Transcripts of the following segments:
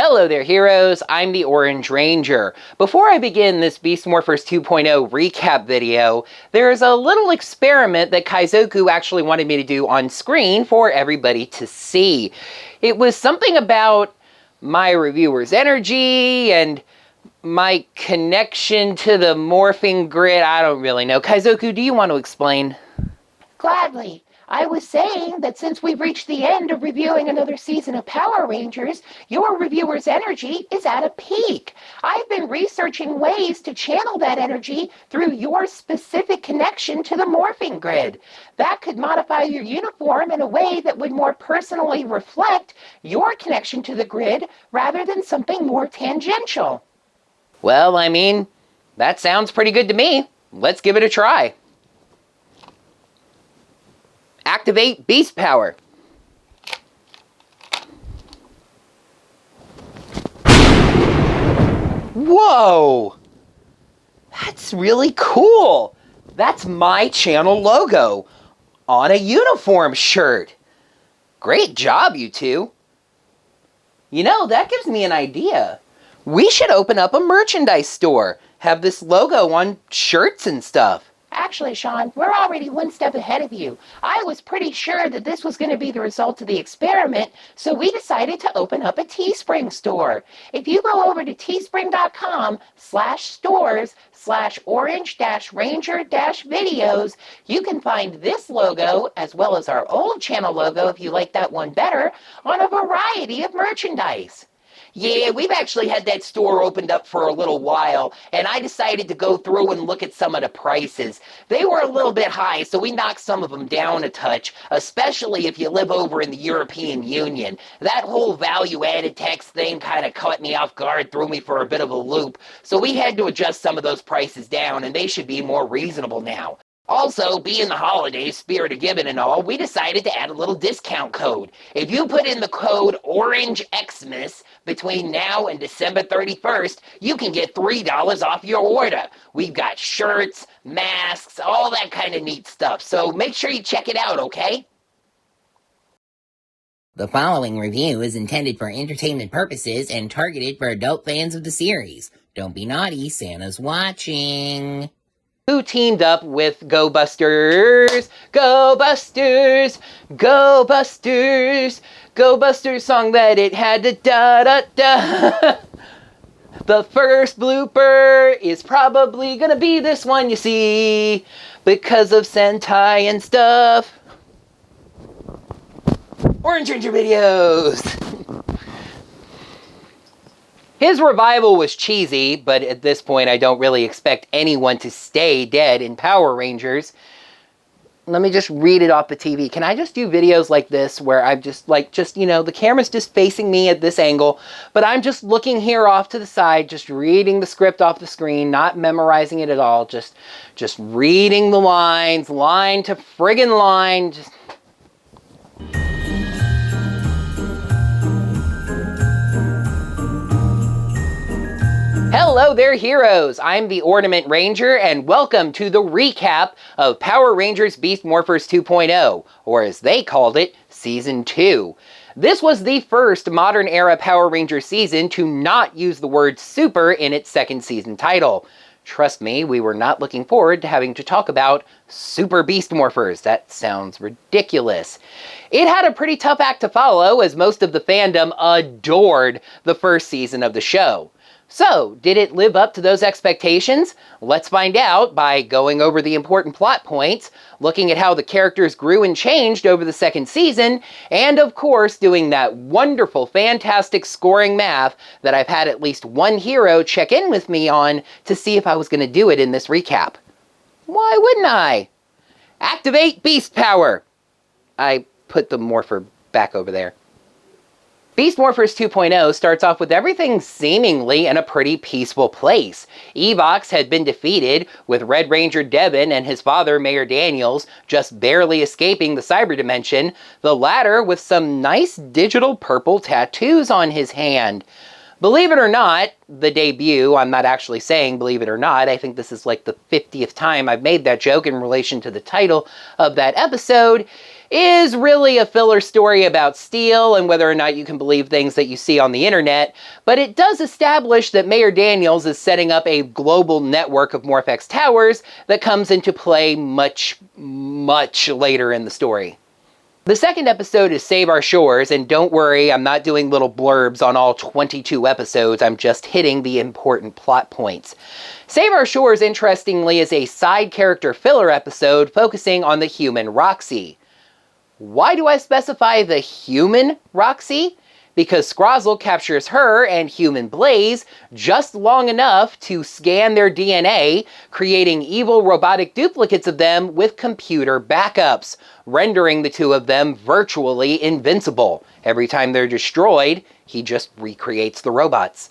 Hello there, heroes. I'm the Orange Ranger. Before I begin this Beast Morphers 2.0 recap video, there's a little experiment that Kaizoku actually wanted me to do on screen for everybody to see. It was something about my reviewer's energy and my connection to the morphing grid. I don't really know. Kaizoku, do you want to explain? Gladly. I was saying that since we've reached the end of reviewing another season of Power Rangers, your reviewer's energy is at a peak. I've been researching ways to channel that energy through your specific connection to the morphing grid. That could modify your uniform in a way that would more personally reflect your connection to the grid rather than something more tangential. Well, I mean, that sounds pretty good to me. Let's give it a try. Activate Beast Power. Whoa! That's really cool! That's my channel logo on a uniform shirt. Great job, you two. You know, that gives me an idea. We should open up a merchandise store. Have this logo on shirts and stuff. Actually, Sean, we're already one step ahead of you. I was pretty sure that this was going to be the result of the experiment, so we decided to open up a Teespring store. If you go over to teespring.com/stores/orange-ranger-videos, you can find this logo, as well as our old channel logo, if you like that one better, on a variety of merchandise. Yeah, we've actually had that store opened up for a little while, and I decided to go through and look at some of the prices. They were a little bit high, so we knocked some of them down a touch, especially if you live over in the European Union. That whole value-added tax thing kind of caught me off guard, threw me for a bit of a loop, so we had to adjust some of those prices down, and they should be more reasonable now. Also, being the holidays, spirit of giving and all, we decided to add a little discount code. If you put in the code OrangeXmas between now and December 31st, you can get $3 off your order. We've got shirts, masks, all that kind of neat stuff, so make sure you check it out, okay? The following review is intended for entertainment purposes and targeted for adult fans of the series. Don't be naughty, Santa's watching. Who teamed up with Go Busters? Go Busters! Go Busters! Go Busters song that it had to da-da-da. The first blooper is probably gonna be this one, you see, because of Sentai and stuff. Orange Ranger videos! His revival was cheesy, but at this point I don't really expect anyone to stay dead in Power Rangers. Let me just read it off the TV. Can I just do videos like this where I'm just you know, the camera's just facing me at this angle, but I'm just looking here off to the side, just reading the script off the screen, not memorizing it at all, just reading the lines, line to friggin' line, just... Hello there, heroes! I'm the Ornament Ranger, and welcome to the recap of Power Rangers Beast Morphers 2.0, or as they called it, Season 2. This was the first modern-era Power Ranger season to not use the word super in its second season title. Trust me, we were not looking forward to having to talk about Super Beast Morphers. That sounds ridiculous. It had a pretty tough act to follow, as most of the fandom adored the first season of the show. So, did it live up to those expectations? Let's find out by going over the important plot points, looking at how the characters grew and changed over the second season, and of course doing that wonderful, fantastic scoring math that I've had at least one hero check in with me on to see if I was going to do it in this recap. Why wouldn't I? Activate Beast Power! I put the morpher back over there. Beast Morphers 2.0 starts off with everything seemingly in a pretty peaceful place. Evox had been defeated, with Red Ranger Devin and his father, Mayor Daniels, just barely escaping the cyber dimension, the latter with some nice digital purple tattoos on his hand. Believe it or not, the debut, I'm not actually saying believe it or not, I think this is like the 50th time I've made that joke in relation to the title of that episode, is really a filler story about Steel and whether or not you can believe things that you see on the internet, but it does establish that Mayor Daniels is setting up a global network of Morphex towers that comes into play much, much later in the story. The second episode is Save Our Shores, and don't worry, I'm not doing little blurbs on all 22 episodes, I'm just hitting the important plot points. Save Our Shores, interestingly, is a side character filler episode focusing on the human Roxy. Why do I specify the human Roxy? Because Scrozzle captures her and human Blaze just long enough to scan their DNA, creating evil robotic duplicates of them with computer backups, rendering the two of them virtually invincible. Every time they're destroyed, he just recreates the robots.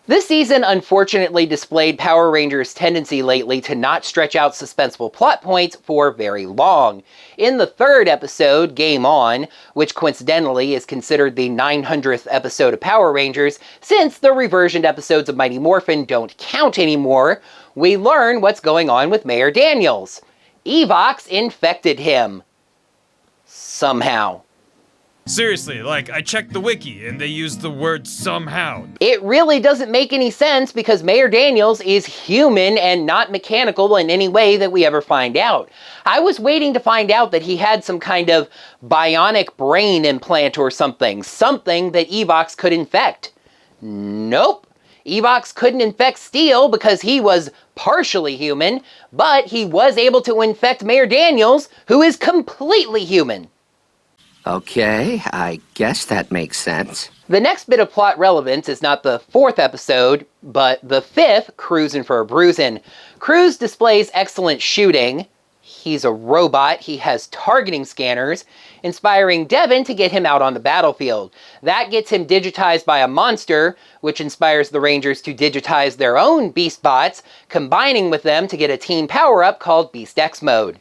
This season unfortunately displayed Power Rangers' tendency lately to not stretch out suspenseful plot points for very long. In the third episode, Game On, which coincidentally is considered the 900th episode of Power Rangers, since the reversioned episodes of Mighty Morphin don't count anymore, we learn what's going on with Mayor Daniels. Evox infected him. Somehow. Seriously, like, I checked the wiki and they used the word somehow. It really doesn't make any sense because Mayor Daniels is human and not mechanical in any way that we ever find out. I was waiting to find out that he had some kind of bionic brain implant or something that Evox could infect. Nope. Evox couldn't infect Steel because he was partially human, but he was able to infect Mayor Daniels, who is completely human. Okay, I guess that makes sense. The next bit of plot relevance is not the fourth episode, but the fifth, Cruisin' for a Bruisin'. Cruz displays excellent shooting. He's a robot, he has targeting scanners, inspiring Devin to get him out on the battlefield. That gets him digitized by a monster, which inspires the Rangers to digitize their own Beast Bots, combining with them to get a team power-up called Beast X Mode.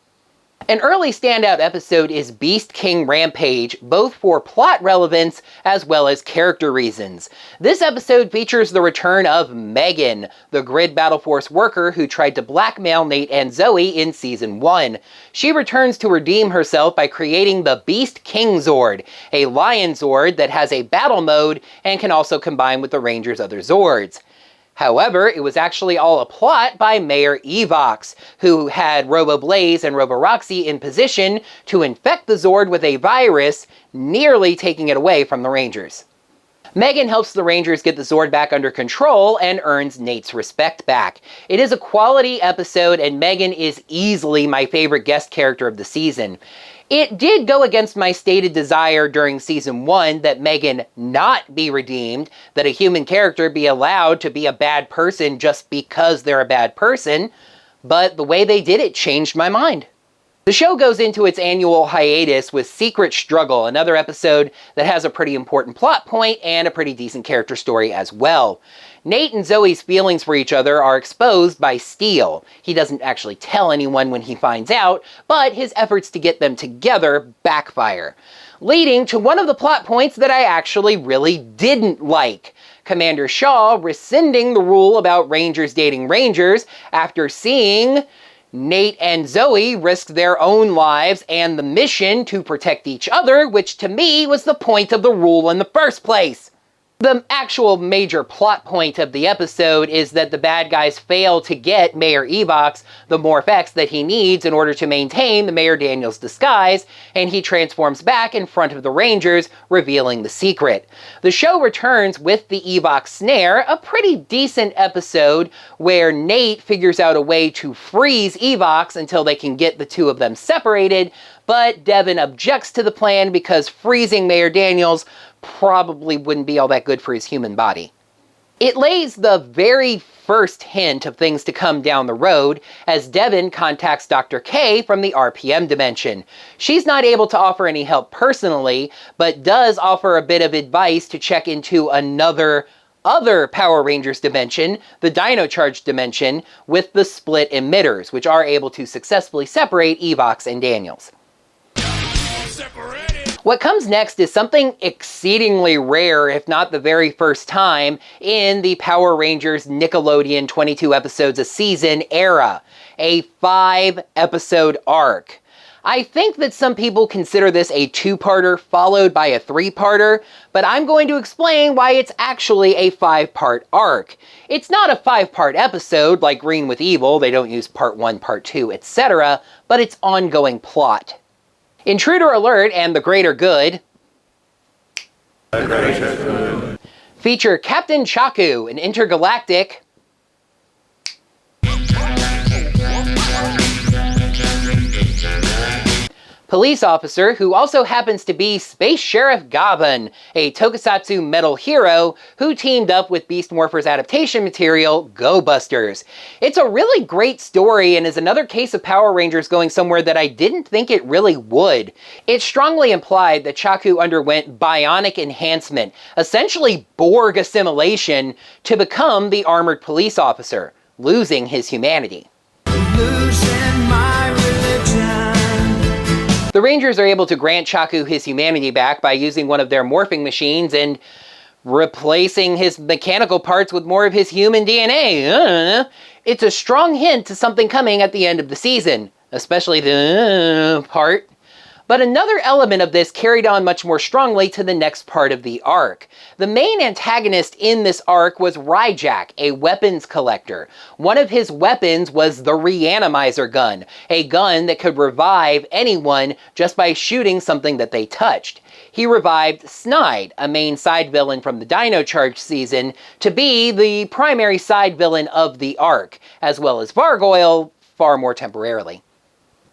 An early standout episode is Beast King Rampage, both for plot relevance as well as character reasons. This episode features the return of Megan, the Grid Battle Force worker who tried to blackmail Nate and Zoe in Season 1. She returns to redeem herself by creating the Beast King Zord, a lion Zord that has a battle mode and can also combine with the Rangers' other Zords. However, it was actually all a plot by Mayor Evox, who had Robo Blaze and Robo Roxy in position to infect the Zord with a virus, nearly taking it away from the Rangers. Megan helps the Rangers get the Zord back under control and earns Nate's respect back. It is a quality episode, and Megan is easily my favorite guest character of the season. It did go against my stated desire during Season 1 that Megan not be redeemed, that a human character be allowed to be a bad person just because they're a bad person, but the way they did it changed my mind. The show goes into its annual hiatus with Secret Struggle, another episode that has a pretty important plot point and a pretty decent character story as well. Nate and Zoe's feelings for each other are exposed by Steel. He doesn't actually tell anyone when he finds out, but his efforts to get them together backfire, leading to one of the plot points that I actually really didn't like. Commander Shaw rescinding the rule about Rangers dating Rangers after seeing Nate and Zoe risk their own lives and the mission to protect each other, which to me was the point of the rule in the first place. The actual major plot point of the episode is that the bad guys fail to get Mayor Evox the Morphex that he needs in order to maintain the Mayor Daniels disguise, and he transforms back in front of the Rangers, revealing the secret. The show returns with the Evox snare, a pretty decent episode where Nate figures out a way to freeze Evox until they can get the two of them separated, but Devin objects to the plan because freezing Mayor Daniels probably wouldn't be all that good for his human body. It lays the very first hint of things to come down the road as Devin contacts Dr. K from the RPM dimension. She's not able to offer any help personally, but does offer a bit of advice to check into other Power Rangers dimension, the Dino Charge dimension, with the split emitters, which are able to successfully separate Evox and Daniels. What comes next is something exceedingly rare, if not the very first time, in the Power Rangers Nickelodeon 22 episodes a season era. A 5-episode arc. I think that some people consider this a two-parter followed by a three-parter, but I'm going to explain why it's actually a five-part arc. It's not a five-part episode like Green with Evil, they don't use part 1, part 2, etc., but it's ongoing plot. Intruder Alert and The Greater Good feature Captain Chaku, an intergalactic police officer who also happens to be Space Sheriff Gaben, a tokusatsu metal hero who teamed up with Beast Morphers adaptation material, Go Busters. It's a really great story and is another case of Power Rangers going somewhere that I didn't think it really would. It's strongly implied that Chaku underwent bionic enhancement, essentially Borg assimilation, to become the armored police officer, losing his humanity. The Rangers are able to grant Chaku his humanity back by using one of their morphing machines and replacing his mechanical parts with more of his human DNA. It's a strong hint to something coming at the end of the season, especially the part. But another element of this carried on much more strongly to the next part of the arc. The main antagonist in this arc was Ryjack, a weapons collector. One of his weapons was the Reanimizer gun, a gun that could revive anyone just by shooting something that they touched. He revived Snide, a main side villain from the Dino Charge season, to be the primary side villain of the arc, as well as Vargoyle far more temporarily.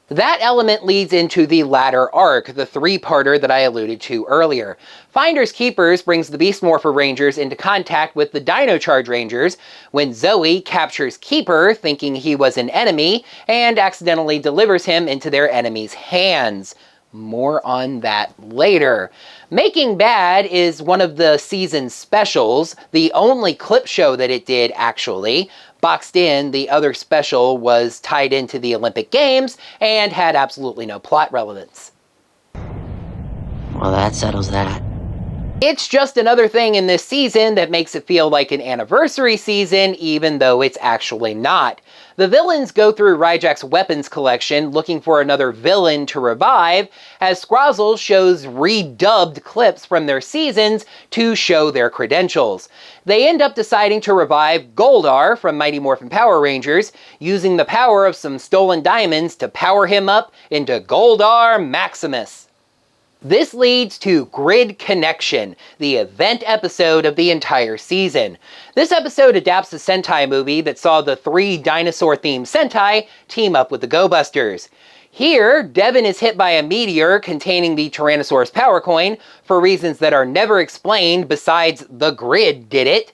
That element leads into the latter arc, the three-parter that I alluded to earlier. Finders Keepers brings the Beast Morpher Rangers into contact with the Dino Charge Rangers when Zoe captures Keeper, thinking he was an enemy, and accidentally delivers him into their enemy's hands. More on that later. Making Bad is one of the season's specials, the only clip show that it did, actually. Boxed In, the other special, was tied into the Olympic Games and had absolutely no plot relevance. Well, that settles that. It's just another thing in this season that makes it feel like an anniversary season, even though it's actually not. The villains go through Ryjack's weapons collection looking for another villain to revive, as Scrozzle shows redubbed clips from their seasons to show their credentials. They end up deciding to revive Goldar from Mighty Morphin Power Rangers, using the power of some stolen diamonds to power him up into Goldar Maximus. This leads to Grid Connection, the event episode of the entire season. This episode adapts a Sentai movie that saw the 3 dinosaur-themed Sentai team up with the Go Busters. Here, Devin is hit by a meteor containing the Tyrannosaurus Power Coin for reasons that are never explained besides the Grid did it.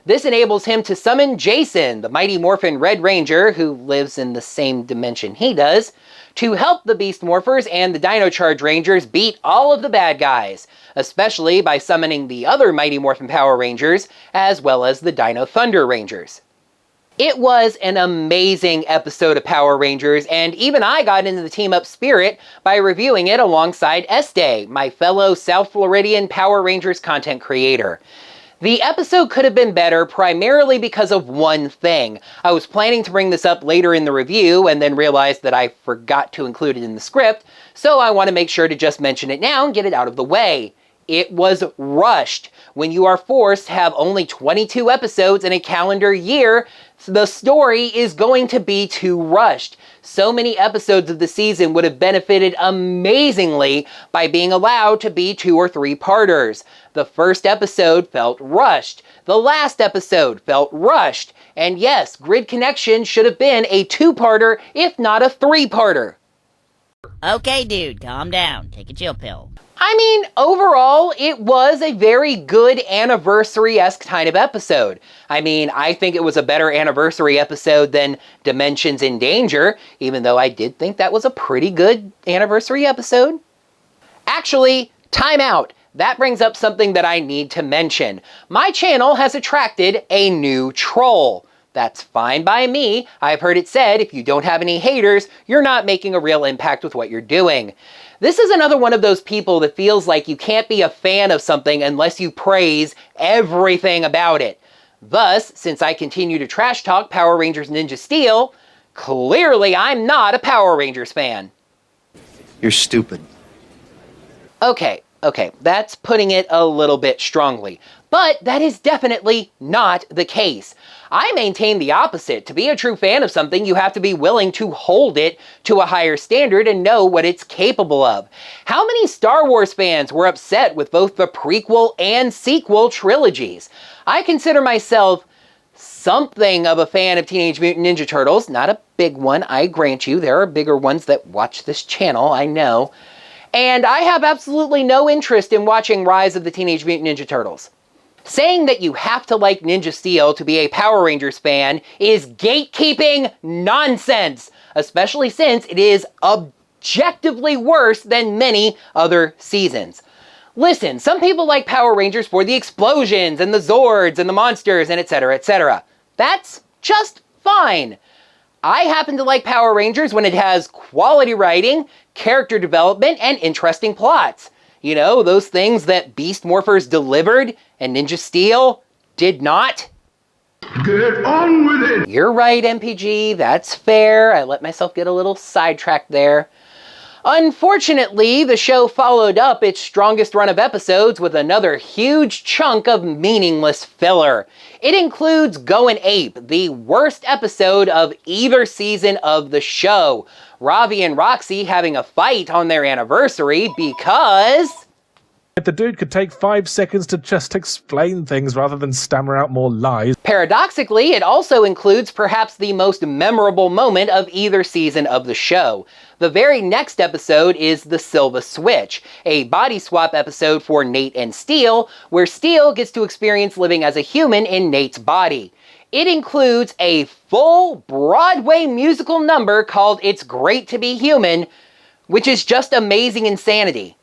This enables him to summon Jason, the Mighty Morphin Red Ranger, who lives in the same dimension he does, to help the Beast Morphers and the Dino Charge Rangers beat all of the bad guys, especially by summoning the other Mighty Morphin Power Rangers, as well as the Dino Thunder Rangers. It was an amazing episode of Power Rangers, and even I got into the team-up spirit by reviewing it alongside Estee, my fellow South Floridian Power Rangers content creator. The episode could have been better primarily because of one thing. I was planning to bring this up later in the review and then realized that I forgot to include it in the script, so I want to make sure to just mention it now and get it out of the way. It was rushed. When you are forced to have only 22 episodes in a calendar year, the story is going to be too rushed. So many episodes of the season would have benefited amazingly by being allowed to be 2 or 3 parters. The first episode felt rushed. The last episode felt rushed. And yes, Grid Connection should have been a 2-parter, if not a 3-parter. Okay, dude, calm down. Take a chill pill. I mean, overall, it was a very good anniversary-esque kind of episode. I mean, I think it was a better anniversary episode than Dimensions in Danger, even though I did think that was a pretty good anniversary episode. Actually, time out. That brings up something that I need to mention. My channel has attracted a new troll. That's fine by me. I've heard it said, if you don't have any haters, you're not making a real impact with what you're doing. This is another one of those people that feels like you can't be a fan of something unless you praise everything about it. Thus, since I continue to trash talk Power Rangers Ninja Steel, clearly I'm not a Power Rangers fan. You're stupid. Okay, that's putting it a little bit strongly. But that is definitely not the case. I maintain the opposite. To be a true fan of something, you have to be willing to hold it to a higher standard and know what it's capable of. How many Star Wars fans were upset with both the prequel and sequel trilogies? I consider myself something of a fan of Teenage Mutant Ninja Turtles. Not a big one, I grant you. There are bigger ones that watch this channel, I know. And I have absolutely no interest in watching Rise of the Teenage Mutant Ninja Turtles. Saying that you have to like Ninja Steel to be a Power Rangers fan is gatekeeping nonsense, especially since it is objectively worse than many other seasons. Listen, some people like Power Rangers for the explosions and the Zords and the monsters and etc, etc. That's just fine. I happen to like Power Rangers when it has quality writing, character development, and interesting plots. You know, those things that Beast Morphers delivered and Ninja Steel did not. Get on with it! You're right, MPG, that's fair. I let myself get a little sidetracked there. Unfortunately, the show followed up its strongest run of episodes with another huge chunk of meaningless filler. It includes Goin' Ape, the worst episode of either season of the show. Ravi and Roxy having a fight on their anniversary because... If the dude could take 5 seconds to just explain things rather than stammer out more lies. Paradoxically, it also includes perhaps the most memorable moment of either season of the show. The very next episode is the Silva Switch, a body swap episode for Nate and Steel, where Steel gets to experience living as a human in Nate's body. It includes a full Broadway musical number called It's Great to Be Human, which is just amazing insanity.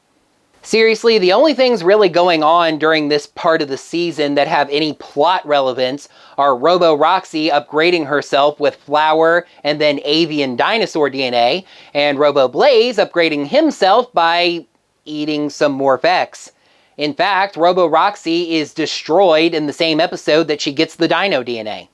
Seriously, the only things really going on during this part of the season that have any plot relevance are Robo-Roxy upgrading herself with flower and then avian dinosaur DNA, and Robo-Blaze upgrading himself by eating some Morph X. In fact, Robo-Roxy is destroyed in the same episode that she gets the dino DNA.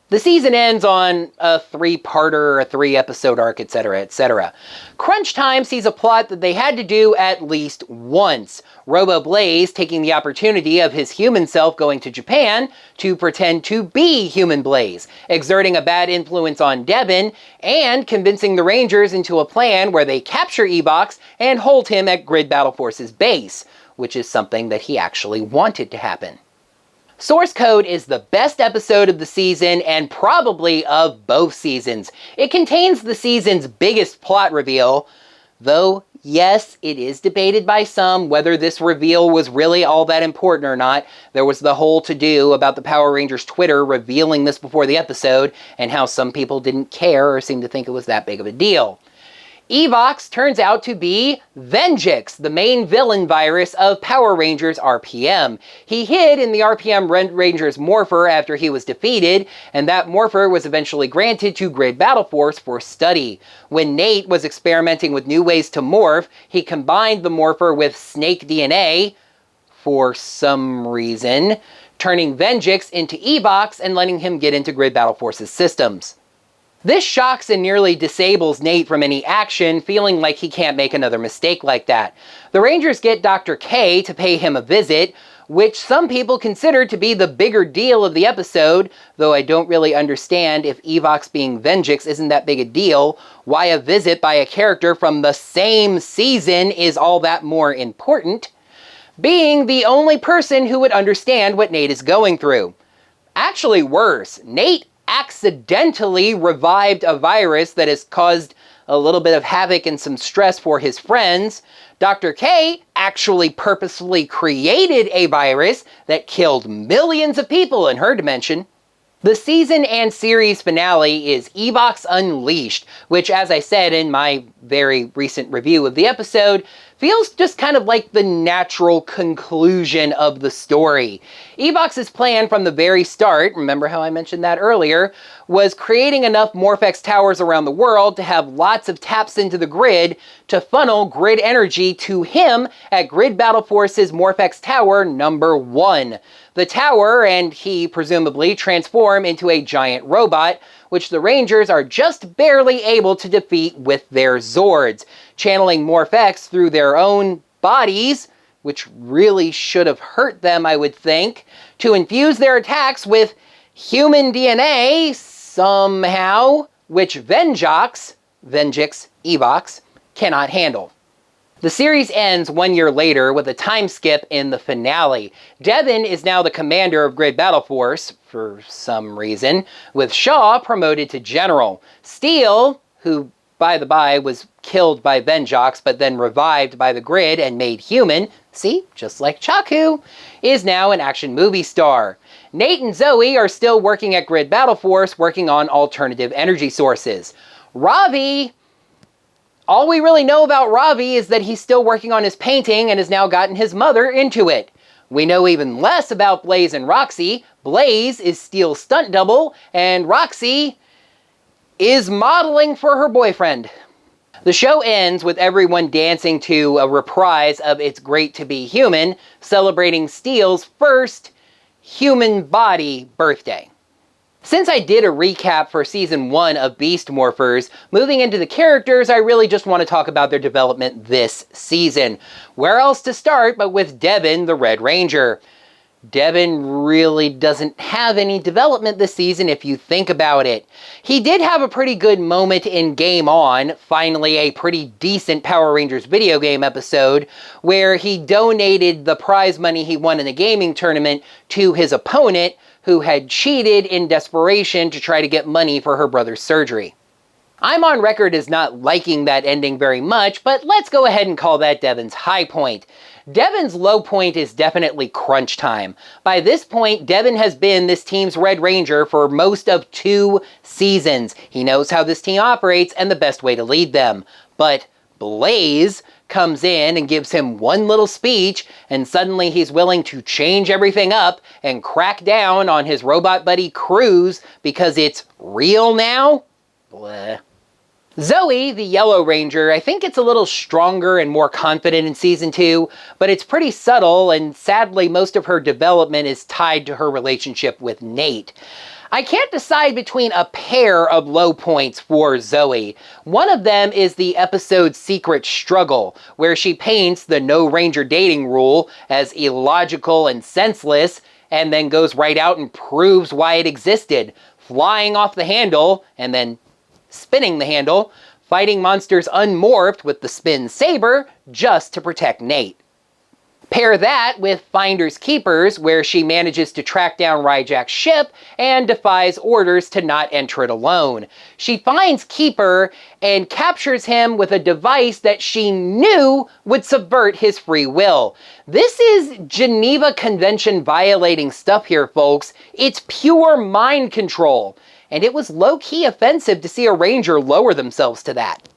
The season ends on a 3-parter, a 3-episode arc, etc, etc. Crunch Time sees a plot that they had to do at least once. Robo-Blaze taking the opportunity of his human self going to Japan to pretend to be Human Blaze, exerting a bad influence on Devin, and convincing the Rangers into a plan where they capture Evox and hold him at Grid Battle Force's base, which is something that he actually wanted to happen. Source Code is the best episode of the season and probably of both seasons. It contains the season's biggest plot reveal, though yes, it is debated by some whether this reveal was really all that important or not. There was the whole to-do about the Power Rangers Twitter revealing this before the episode and how some people didn't care or seemed to think it was that big of a deal. Evox turns out to be Venjix, the main villain virus of Power Rangers RPM. He hid in the RPM Rangers Morpher after he was defeated, and that Morpher was eventually granted to Grid Battle Force for study. When Nate was experimenting with new ways to morph, he combined the Morpher with snake DNA, for some reason, turning Venjix into Evox and letting him get into Grid Battle Force's systems. This shocks and nearly disables Nate from any action, feeling like he can't make another mistake like that. The Rangers get Dr. K to pay him a visit, which some people consider to be the bigger deal of the episode, though I don't really understand if Evox being Venjix isn't that big a deal, why a visit by a character from the same season is all that more important, being the only person who would understand what Nate is going through. Actually worse, Nate accidentally revived a virus that has caused a little bit of havoc and some stress for his friends. Dr. K actually purposefully created a virus that killed millions of people in her dimension. The season and series finale is Evox Unleashed, which, as I said in my very recent review of the episode, feels just kind of like the natural conclusion of the story. Evox's plan from the very start, remember how I mentioned that earlier, was creating enough Morphex towers around the world to have lots of taps into the grid to funnel grid energy to him at Grid Battle Force's Morphex Tower number 1. The The tower and he presumably transform into a giant robot, which the Rangers are just barely able to defeat with their Zords, channeling Morph-X through their own bodies, which really should have hurt them, I would think, to infuse their attacks with human DNA somehow, which Venjix, Evox, cannot handle. The series ends 1 year later with a time skip in the finale. Devin is now the commander of Grid Battle Force, for some reason, with Shaw promoted to general. Steel, who, by the by, was killed by Venjix but then revived by the Grid and made human, see, just like Chaku, is now an action movie star. Nate and Zoe are still working at Grid Battle Force, working on alternative energy sources. Ravi, all we really know about Ravi is that he's still working on his painting and has now gotten his mother into it. We know even less about Blaze and Roxy. Blaze is Steel's stunt double, and Roxy is modeling for her boyfriend. The show ends with everyone dancing to a reprise of It's Great to Be Human, celebrating Steel's first human body birthday. Since I did a recap for Season 1 of Beast Morphers, moving into the characters, I really just want to talk about their development this season. Where else to start but with Devin, the Red Ranger? Devin really doesn't have any development this season if you think about it. He did have a pretty good moment in Game On, finally a pretty decent Power Rangers video game episode, where he donated the prize money he won in a gaming tournament to his opponent, who had cheated in desperation to try to get money for her brother's surgery. I'm on record as not liking that ending very much, but let's go ahead and call that Devin's high point. Devin's low point is definitely crunch time. By this point, Devin has been this team's Red Ranger for most of 2 seasons. He knows how this team operates and the best way to lead them. But Blaze comes in and gives him one little speech, and suddenly he's willing to change everything up and crack down on his robot buddy Cruz because it's real now? Bleh. Zoe, the Yellow Ranger, I think it's a little stronger and more confident in Season 2, but it's pretty subtle, and sadly most of her development is tied to her relationship with Nate. I can't decide between a pair of low points for Zoe. One of them is the episode's Secret Struggle, where she paints the no Ranger dating rule as illogical and senseless, and then goes right out and proves why it existed, flying off the handle, and then spinning the handle, fighting monsters unmorphed with the spin saber, just to protect Nate. Pair that with Finders Keepers, where she manages to track down Ryjack's ship and defies orders to not enter it alone. She finds Keeper and captures him with a device that she knew would subvert his free will. This is Geneva Convention violating stuff here, folks. It's pure mind control. And it was low-key offensive to see a Ranger lower themselves to that.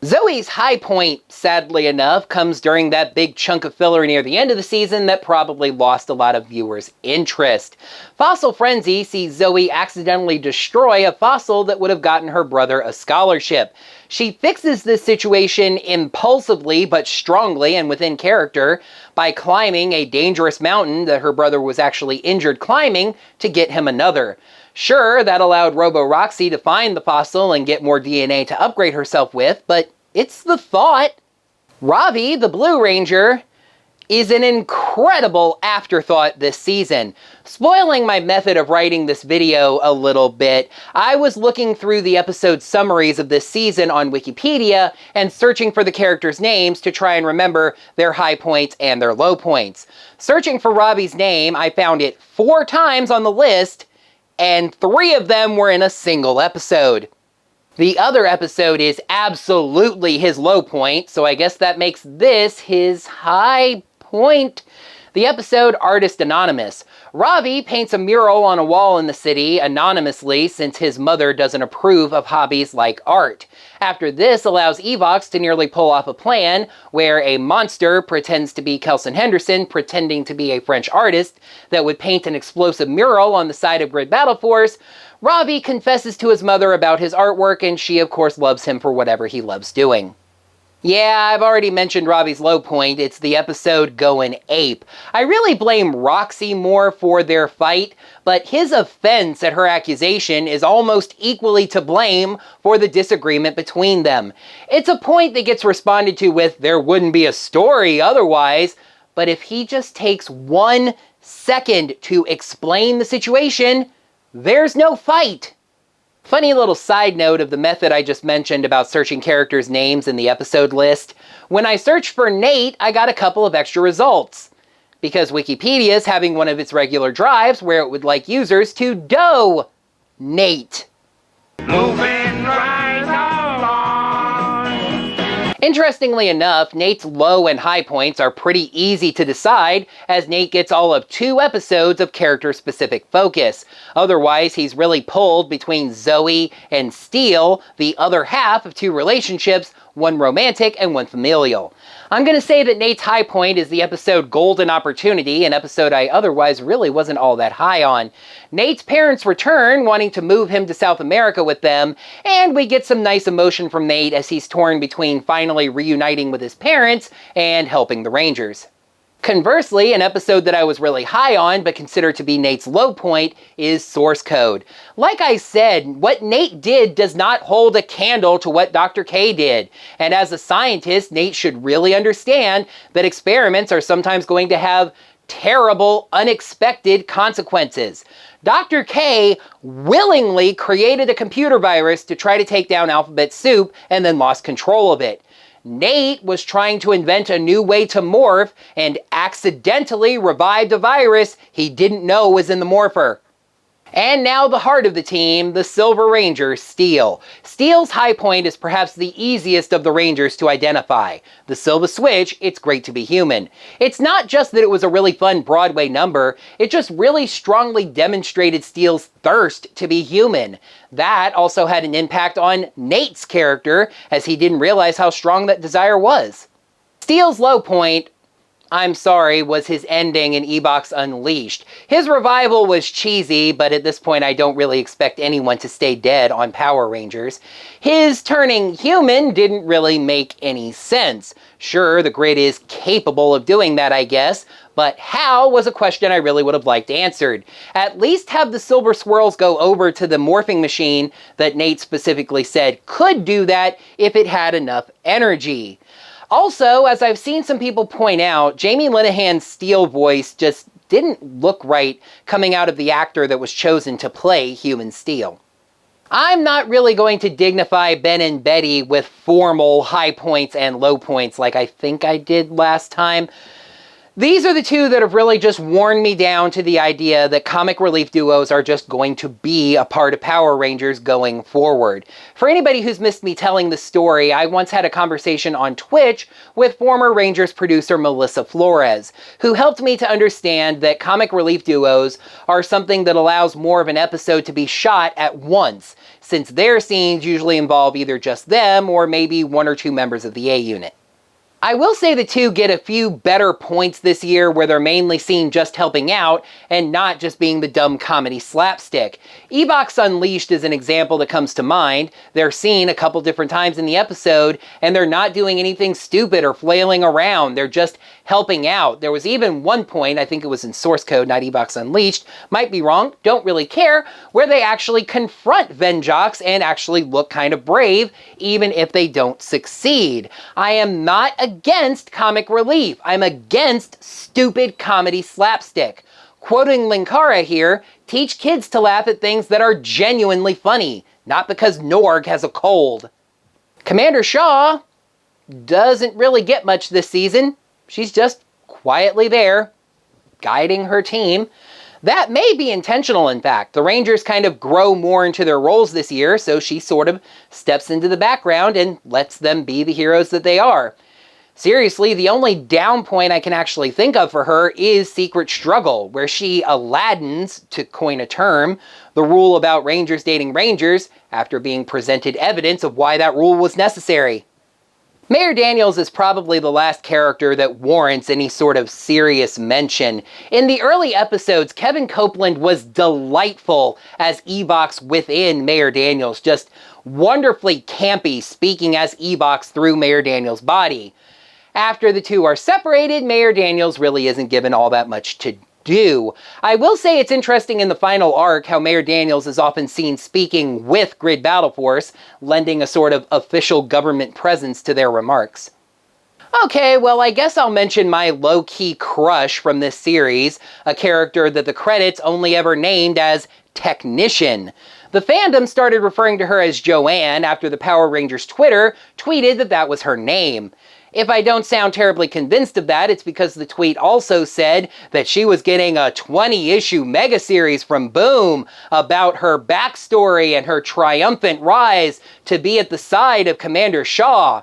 Zoe's high point, sadly enough, comes during that big chunk of filler near the end of the season that probably lost a lot of viewers' interest. Fossil Frenzy sees Zoe accidentally destroy a fossil that would have gotten her brother a scholarship. She fixes this situation impulsively but strongly and within character by climbing a dangerous mountain that her brother was actually injured climbing to get him another. Sure, that allowed Robo-Roxy to find the fossil and get more DNA to upgrade herself with, but it's the thought. Ravi, the Blue Ranger, is an incredible afterthought this season. Spoiling my method of writing this video a little bit, I was looking through the episode summaries of this season on Wikipedia and searching for the characters' names to try and remember their high points and their low points. Searching for Ravi's name, I found it 4 times on the list, and 3 of them were in a single episode. The other episode is absolutely his low point, so I guess that makes this his high point. The episode Artist Anonymous. Ravi paints a mural on a wall in the city anonymously since his mother doesn't approve of hobbies like art. After this allows Evox to nearly pull off a plan where a monster pretends to be Kelson Henderson pretending to be a French artist that would paint an explosive mural on the side of Grid Battle Force. Ravi confesses to his mother about his artwork and she of course loves him for whatever he loves doing. Yeah, I've already mentioned Robbie's low point. It's the episode Goin' Ape. I really blame Roxy more for their fight, but his offense at her accusation is almost equally to blame for the disagreement between them. It's a point that gets responded to with, there wouldn't be a story otherwise, but if he just takes 1 second to explain the situation, there's no fight. Funny little side note of the method I just mentioned about searching characters' names in the episode list. When I searched for Nate, I got a couple of extra results. Because Wikipedia is having one of its regular drives where it would like users to Nate. Moving right along. Interestingly enough, Nate's low and high points are pretty easy to decide, as Nate gets all of 2 episodes of character-specific focus. Otherwise, he's really pulled between Zoe and Steele, the other half of 2 relationships, one romantic and one familial. I'm going to say that Nate's high point is the episode Golden Opportunity, an episode I otherwise really wasn't all that high on. Nate's parents return, wanting to move him to South America with them, and we get some nice emotion from Nate as he's torn between finally reuniting with his parents and helping the Rangers. Conversely, an episode that I was really high on but consider to be Nate's low point is Source Code. Like I said, what Nate did does not hold a candle to what Dr. K did. And as a scientist, Nate should really understand that experiments are sometimes going to have terrible, unexpected consequences. Dr. K willingly created a computer virus to try to take down Alphabet Soup and then lost control of it. Nate was trying to invent a new way to morph and accidentally revived a virus he didn't know was in the morpher. And now the heart of the team, the Silver Ranger, Steele. Steele's high point is perhaps the easiest of the Rangers to identify. The Silver Switch, It's Great to Be Human. It's not just that it was a really fun Broadway number, it just really strongly demonstrated Steele's thirst to be human. That also had an impact on Nate's character, as he didn't realize how strong that desire was. Steele's low point, I'm sorry, was his ending in Ebox Unleashed. His revival was cheesy, but at this point I don't really expect anyone to stay dead on Power Rangers. His turning human didn't really make any sense. Sure, the grid is capable of doing that, I guess, but how was a question I really would have liked answered. At least have the Silver Swirls go over to the morphing machine that Nate specifically said could do that if it had enough energy. Also, as I've seen some people point out, Jamie Linehan's Steele voice just didn't look right coming out of the actor that was chosen to play Human Steele. I'm not really going to dignify Ben and Betty with formal high points and low points like I think I did last time. These are the 2 that have really just worn me down to the idea that comic relief duos are just going to be a part of Power Rangers going forward. For anybody who's missed me telling the story, I once had a conversation on Twitch with former Rangers producer Melissa Flores, who helped me to understand that comic relief duos are something that allows more of an episode to be shot at once, since their scenes usually involve either just them or maybe 1 or 2 members of the A unit. I will say the 2 get a few better points this year where they're mainly seen just helping out and not just being the dumb comedy slapstick. Ebox Unleashed is an example that comes to mind. They're seen a couple different times in the episode and they're not doing anything stupid or flailing around. They're just helping out. There was even one point, I think it was in Source Code, not Ebox Unleashed, might be wrong, don't really care, where they actually confront Venjocks and actually look kind of brave, even if they don't succeed. I am not against comic relief. I'm against stupid comedy slapstick. Quoting Linkara here, teach kids to laugh at things that are genuinely funny, not because Norg has a cold. Commander Shaw doesn't really get much this season. She's just quietly there, guiding her team. That may be intentional, in fact. The Rangers kind of grow more into their roles this year, so she sort of steps into the background and lets them be the heroes that they are. Seriously, the only down point I can actually think of for her is Secret Struggle, where she Aladdins, to coin a term, the rule about Rangers dating Rangers after being presented evidence of why that rule was necessary. Mayor Daniels is probably the last character that warrants any sort of serious mention. In the early episodes, Kevin Copeland was delightful as Evox within Mayor Daniels, just wonderfully campy, speaking as Evox through Mayor Daniels' body. After the two are separated, Mayor Daniels really isn't given all that much to do. I will say it's interesting in the final arc how Mayor Daniels is often seen speaking with Grid Battle Force, lending a sort of official government presence to their remarks. Okay, well, I guess I'll mention my low-key crush from this series, a character that the credits only ever named as Technician. The fandom started referring to her as Joanne after the Power Rangers Twitter tweeted that that was her name. If I don't sound terribly convinced of that, it's because the tweet also said that she was getting a 20-issue mega series from Boom about her backstory and her triumphant rise to be at the side of Commander Shaw.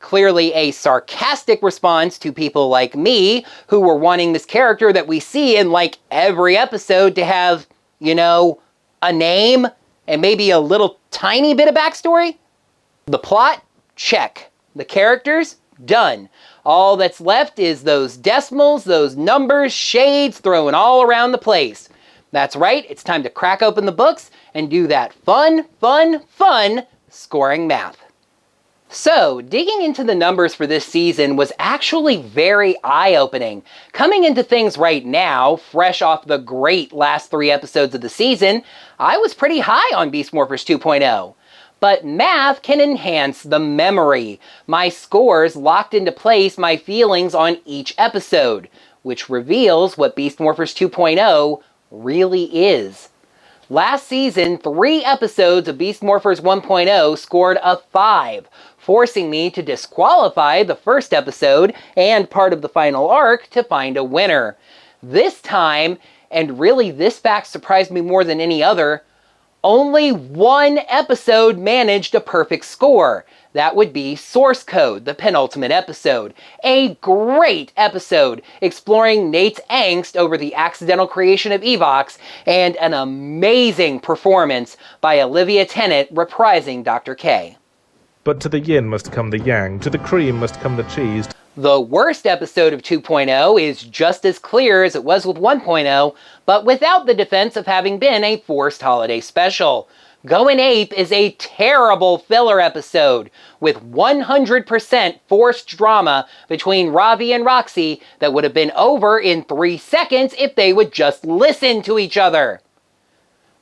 Clearly a sarcastic response to people like me who were wanting this character that we see in like every episode to have, you know, a name and maybe a little tiny bit of backstory. The plot? Check. The characters? Done. All that's left is those decimals, those numbers, shades thrown all around the place. That's right, it's time to crack open the books and do that fun scoring math. So, digging into the numbers for this season was actually very eye-opening. Coming into things right now, fresh off the great last 3 episodes of the season, I was pretty high on Beast Morphers 2.0. But math can enhance the memory. My scores locked into place my feelings on each episode, which reveals what Beast Morphers 2.0 really is. Last season, 3 episodes of Beast Morphers 1.0 scored a 5, forcing me to disqualify the first episode and part of the final arc to find a winner. This time, and really this fact surprised me more than any other, only 1 episode managed a perfect score. That would be Source Code, the penultimate episode. A great episode exploring Nate's angst over the accidental creation of Evox, and an amazing performance by Olivia Tennant reprising Dr. K. But to the yin must come the yang, to the cream must come the cheese. The worst episode of 2.0 is just as clear as it was with 1.0, but without the defense of having been a forced holiday special. Goin' Ape is a terrible filler episode, with 100% forced drama between Ravi and Roxy that would have been over in 3 seconds if they would just listen to each other.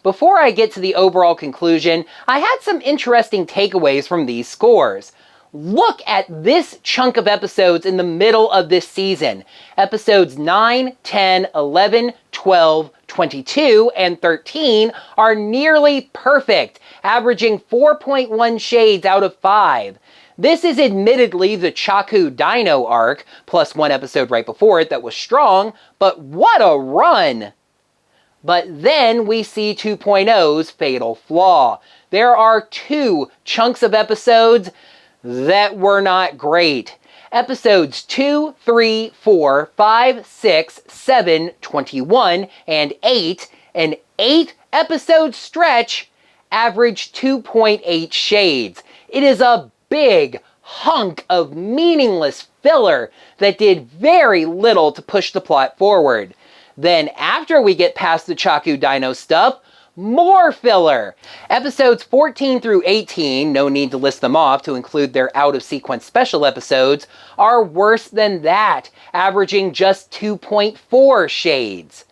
Before I get to the overall conclusion, I had some interesting takeaways from these scores. Look at this chunk of episodes in the middle of this season. Episodes 9, 10, 11, 12, 22, and 13 are nearly perfect, averaging 4.1 shades out of 5. This is admittedly the Chaku Dino arc, plus 1 episode right before it that was strong, but what a run! But then we see 2.0's fatal flaw. There are 2 chunks of episodes that were not great. Episodes 2, 3, 4, 5, 6, 7, 21, and 8, an 8-episode stretch, averaged 2.8 shades. It is a big hunk of meaningless filler that did very little to push the plot forward. Then after we get past the Chaku Dino stuff, more filler! Episodes 14 through 18, no need to list them off to include their out-of-sequence special episodes, are worse than that, averaging just 2.4 shades.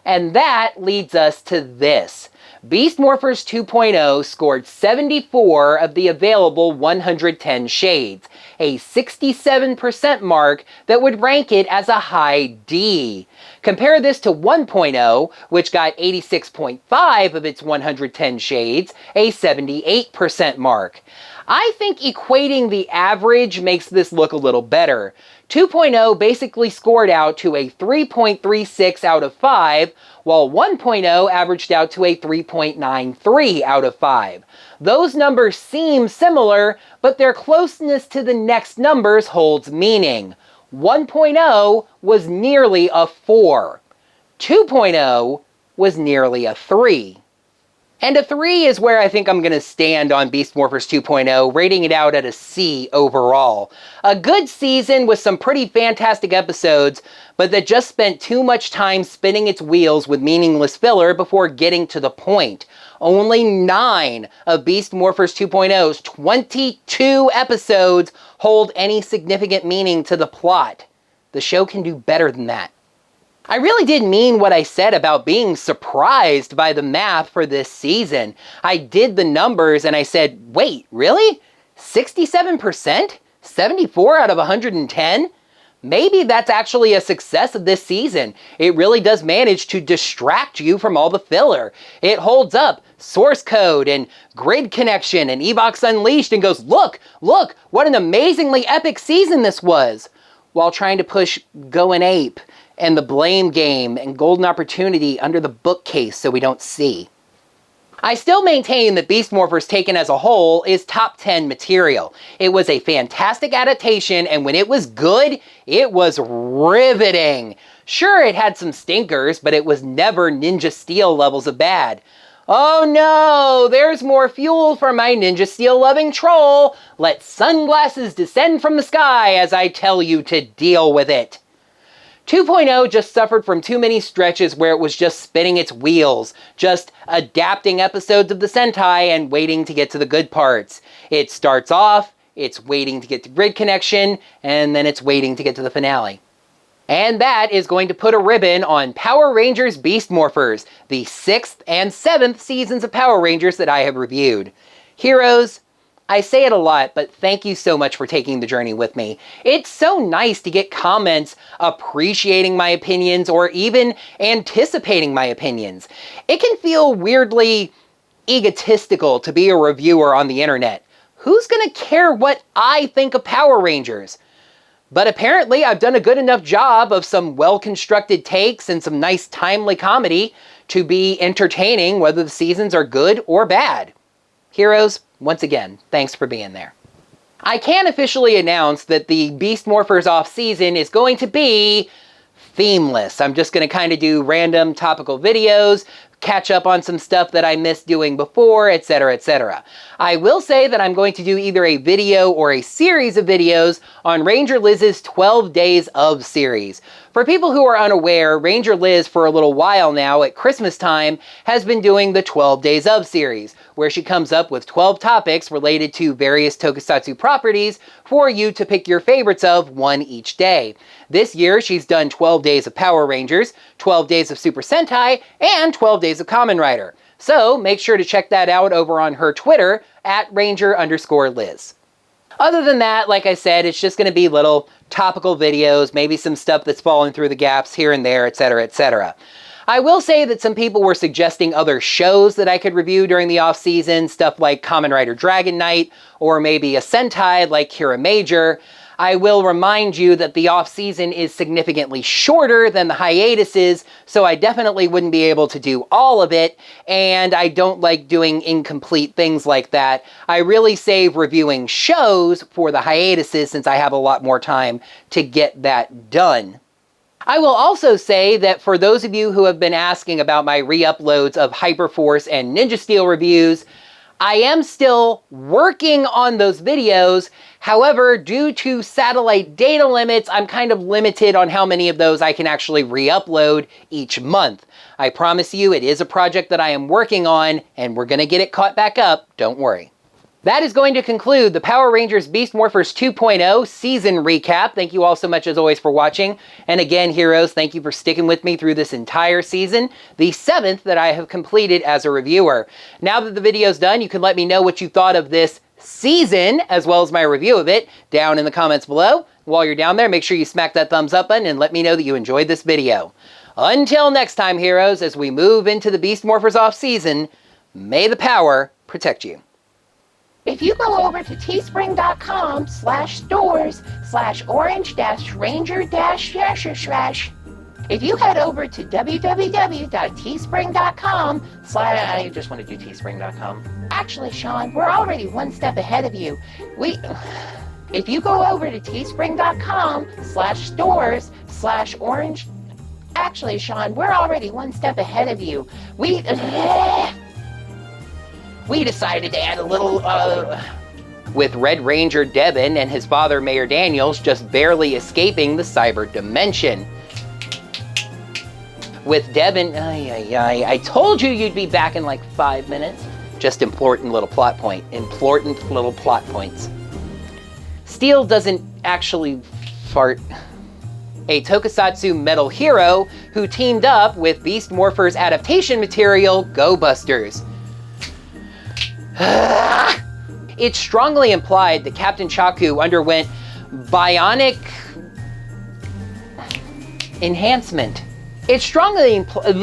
And that leads us to this. Beast Morphers 2.0 scored 74 of the available 110 shades, a 67% mark that would rank it as a high D. Compare this to 1.0, which got 86.5 of its 110 shades, a 78% mark. I think equating the average makes this look a little better. 2.0 basically scored out to a 3.36 out of 5, while 1.0 averaged out to a 3.93 out of 5. Those numbers seem similar, but their closeness to the next numbers holds meaning. 1.0 was nearly a 4. 2.0 was nearly a 3. And a 3 is where I think I'm going to stand on Beast Morphers 2.0, rating it out at a C overall. A good season with some pretty fantastic episodes, but that just spent too much time spinning its wheels with meaningless filler before getting to the point. Only 9 of Beast Morphers 2.0's 22 episodes hold any significant meaning to the plot. The show can do better than that. I really did mean what I said about being surprised by the math for this season. I did the numbers and I said, wait, really? 67%? 74 out of 110? Maybe that's actually a success of this season. It really does manage to distract you from all the filler. It holds up source code and grid connection and Evox Unleashed and goes, look, what an amazingly epic season this was, while trying to push Going Ape and the Blame Game and Golden Opportunity under the bookcase so we don't see. I still maintain that Beast Morphers taken as a whole is top 10 material. It was a fantastic adaptation, and when it was good, it was riveting. Sure, it had some stinkers, but it was never Ninja Steel levels of bad. Oh no, there's more fuel for my Ninja Steel loving troll. Let sunglasses descend from the sky as I tell you to deal with it. 2.0 just suffered from too many stretches where it was just spinning its wheels, just adapting episodes of the Sentai and waiting to get to the good parts. It starts off, it's waiting to get to grid connection, and then it's waiting to get to the finale. And that is going to put a ribbon on Power Rangers Beast Morphers, the 6th and 7th seasons of Power Rangers that I have reviewed. Heroes, I say it a lot, but thank you so much for taking the journey with me. It's so nice to get comments appreciating my opinions or even anticipating my opinions. It can feel weirdly egotistical to be a reviewer on the internet. Who's gonna care what I think of Power Rangers? But apparently I've done a good enough job of some well-constructed takes and some nice timely comedy to be entertaining whether the seasons are good or bad. Heroes, once again, thanks for being there. I can officially announce that the Beast Morphers off-season is going to be themeless. I'm just going to kind of do random topical videos, catch up on some stuff that I missed doing before, etc., etc. I will say that I'm going to do either a video or a series of videos on Ranger Liz's 12 Days of series. For people who are unaware, Ranger Liz for a little while now at Christmas time has been doing the 12 Days of series, where she comes up with 12 topics related to various tokusatsu properties for you to pick your favorites of one each day. This year she's done 12 Days of Power Rangers, 12 Days of Super Sentai, and 12 Days of Kamen Rider. So make sure to check that out over on her Twitter at Ranger_Liz. Other than that, like I said, it's just going to be little topical videos, maybe some stuff that's fallen through the gaps here and there, etc., etc. I will say that some people were suggesting other shows that I could review during the off-season, stuff like Kamen Rider Dragon Knight, or maybe a Sentai like Kira Major. I will remind you that the off-season is significantly shorter than the hiatuses, so I definitely wouldn't be able to do all of it, and I don't like doing incomplete things like that. I really save reviewing shows for the hiatuses since I have a lot more time to get that done. I will also say that for those of you who have been asking about my re-uploads of Hyperforce and Ninja Steel reviews, I am still working on those videos. However, due to satellite data limits, I'm kind of limited on how many of those I can actually re-upload each month. I promise you it is a project that I am working on, and we're going to get it caught back up, don't worry. That is going to conclude the Power Rangers Beast Morphers 2.0 season recap. Thank you all so much as always for watching. And again, heroes, thank you for sticking with me through this entire season, the 7th that I have completed as a reviewer. Now that the video's done, you can let me know what you thought of this season, as well as my review of it, down in the comments below. While you're down there, make sure you smack that thumbs up button and let me know that you enjoyed this video. Until next time, heroes, as we move into the Beast Morphers off-season, may the power protect you. If you go over to teespring.com/stores/orange-ranger-/ if you head over to www.teespring.com/ I just want to do teespring.com. Actually, Sean, we're already one step ahead of you. If you go over to teespring.com/stores/orange, actually, Sean, we're already one step ahead of you. we decided to add a little, with Red Ranger Devin and his father Mayor Daniels just barely escaping the cyber dimension. With Devin, I told you you'd be back in like 5 minutes. Just important little plot point. Important little plot points. Steel doesn't actually fart. A tokusatsu metal hero who teamed up with Beast Morphers adaptation material, Go Busters. It's strongly implied that Captain Chaku underwent bionic enhancement. It's strongly implied.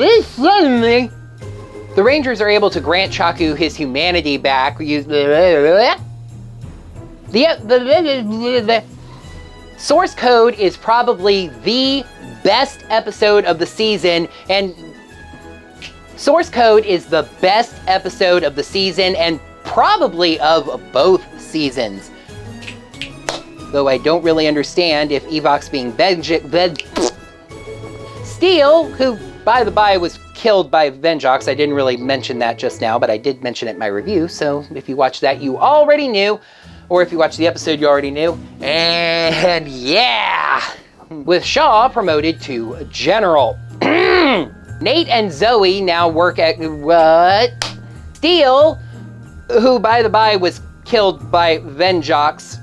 The Rangers are able to grant Chaku his humanity back. The source code is probably the best episode of the season, and source code is the best episode of the season and probably of both seasons. Though I don't really understand if Evox being Steel, who by the by was killed by Venjox. I didn't really mention that just now, but I did mention it in my review, so if you watched that, you already knew. Or if you watched the episode, you already knew. And yeah! With Shaw promoted to General. Nate and Zoe now work at what? Steel, who by the by was killed by Venjox.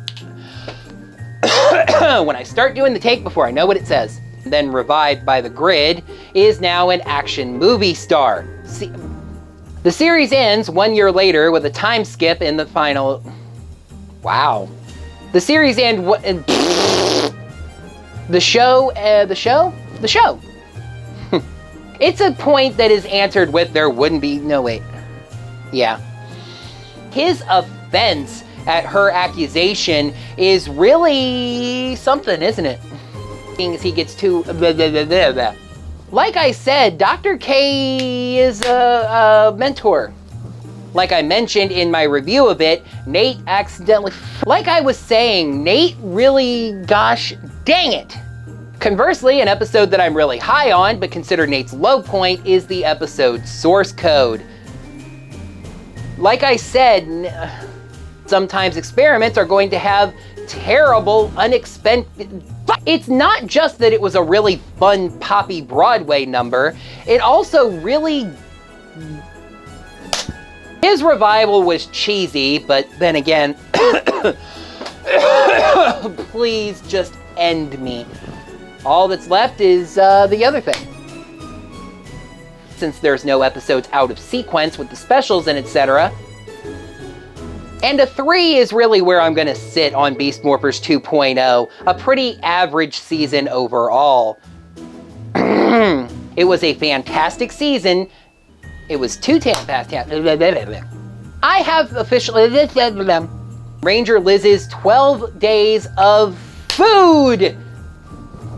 When I start doing the take before I know what it says, then revived by the Grid, is now an action movie star. The series ends 1 year later with a time skip in the final... Wow. The series ends... The show... It's a point that is answered with there wouldn't be... No, wait. Yeah. His offense at her accusation is really something, isn't it? As he gets too... Like I said, Dr. K is a mentor. Like I mentioned in my review of it, Nate accidentally... Like I was saying, Nate really... Gosh dang it! Conversely, an episode that I'm really high on, but consider Nate's low point, is the episode Source Code. Like I said, sometimes experiments are going to have terrible, unexpected... It's not just that it was a really fun, poppy Broadway number, it also really... His revival was cheesy, but then again... Please just end me. All that's left is the other thing. Since there's no episodes out of sequence with the specials and etc. And a 3 is really where I'm gonna sit on Beast Morphers 2.0. A pretty average season overall. It was a fantastic season. It was too fantastic. I have officially... Ranger Liz's 12 days of food